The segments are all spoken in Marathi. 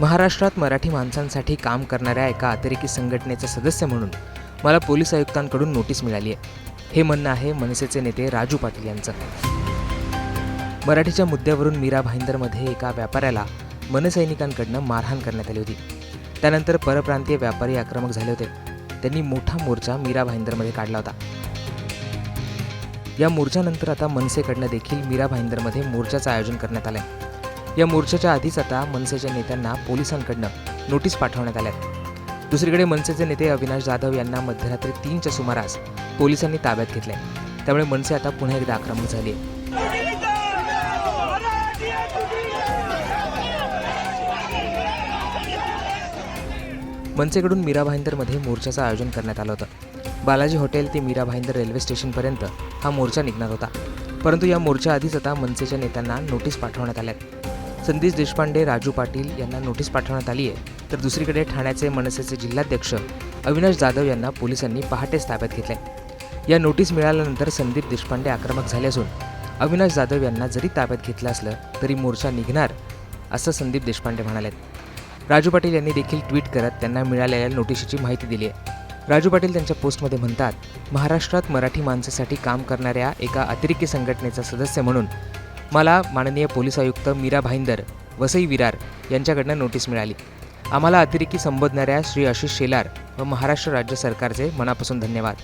महाराष्ट्रात मराठी माणसांसाठी काम करणाऱ्या एका अतिरेकी संघटनेचा सदस्य म्हणून मला पोलीस आयुक्तांकडून नोटीस मिळाली आहे. हे म्हणणं आहे मनसेचे नेते राजू पाटील यांचं. मराठीच्या मुद्द्यावरून मीरा भाईंदरमध्ये एका व्यापाऱ्याला मनसैनिकांकडनं मारहाण करण्यात आली होती. त्यानंतर परप्रांतीय व्यापारी आक्रमक झाले होते. त्यांनी मोठा मोर्चा मीरा भाईंदरमध्ये काढला होता. या मोर्चानंतर आता मनसेकडनं देखील मीरा भाईंदरमध्ये मोर्चाचं आयोजन करण्यात आलं आहे. या मोर्चाच्या आधीच आता मनसेच्या नेत्यांना पोलिसांकडनं नोटीस पाठवण्यात आल्या. दुसरीकडे मनसेचे नेते अविनाश जाधव यांना मध्यरात्री 3च्या सुमारास पोलिसांनी ताब्यात घेतले. त्यामुळे मनसे आता पुन्हा एकदा आक्रमक झाली आहे. मनसेकडून मीरा भाईंदरमध्ये मोर्चाचं आयोजन करण्यात आलं होतं. बालाजी हॉटेल ते मीरा भाईंदर रेल्वे स्टेशनपर्यंत हा मोर्चा निघणार होता. परंतु या मोर्चाआधीच आता मनसेच्या नेत्यांना नोटीस पाठवण्यात आल्या. संदीप देशपांडे, राजू पाटील यांना नोटीस पाठवण्यात आली आहे. तर दुसरीकडे ठाण्याचे मनसेचे जिल्हाध्यक्ष अविनाश जाधव यांना पोलिसांनी पहाटेच ताब्यात घेतले. या नोटीस मिळाल्यानंतर संदीप देशपांडे आक्रमक झाले असून अविनाश जाधव यांना जरी ताब्यात घेतलं असलं तरी मोर्चा निघणार असं संदीप देशपांडे म्हणाले. राजू पाटील यांनी देखील ट्विट करत त्यांना मिळालेल्या नोटीशीची माहिती दिली आहे. राजू पाटील त्यांच्या पोस्टमध्ये म्हणतात, महाराष्ट्रात मराठी माणसासाठी काम करणाऱ्या एका अतिरेकी संघटनेचा सदस्य म्हणून मला माननीय पोलीस आयुक्त मीरा भाईंदर, वसई विरार यांच्याकडनं नोटीस मिळाली. आम्हाला अतिरेकी संबोधणाऱ्या श्री आशिष शेलार व महाराष्ट्र राज्य सरकारचे मनापासून धन्यवाद.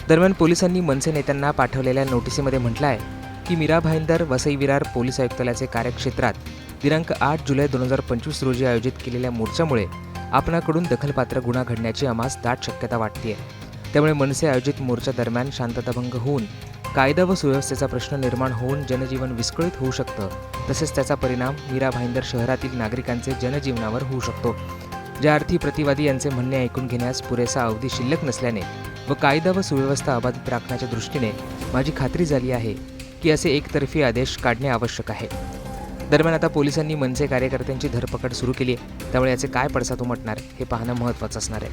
दरम्यान पोलिसांनी मनसे नेत्यांना पाठवलेल्या नोटिसीमध्ये म्हटलं आहे की मीरा भाईंदर वसई विरार पोलीस आयुक्तालयाचे कार्यक्षेत्रात दिनांक 8 जुलै 2025 रोजी आयोजित केलेल्या मोर्चामुळे आपणाकडून दखलपात्र गुन्हा घडण्याची आम्हास दाट शक्यता वाटते. त्यामुळे मनसे आयोजित मोर्चा दरम्यान शांतताभंग होऊन कायदा व सुव्यवस्थेचा प्रश्न निर्माण होऊन जनजीवन विस्कळीत होऊ शकतं. तसेच त्याचा परिणाम मीरा भाईंदर शहरातील नागरिकांचे जनजीवनावर होऊ शकतो. ज्या अर्थी प्रतिवादी यांचे म्हणणे ऐकून घेण्यास पुरेसा अवधी शिल्लक नसल्याने व कायदा व सुव्यवस्था अबाधित राखण्याच्या दृष्टीने माझी खात्री झाली आहे की असे एकतर्फी आदेश काढणे आवश्यक आहे. दरम्यान आता पोलिसांनी मनसे कार्यकर्त्यांची धरपकड सुरू केली आहे. त्यामुळे याचे काय पडसाद उमटणार हे पाहणं महत्त्वाचं असणार आहे.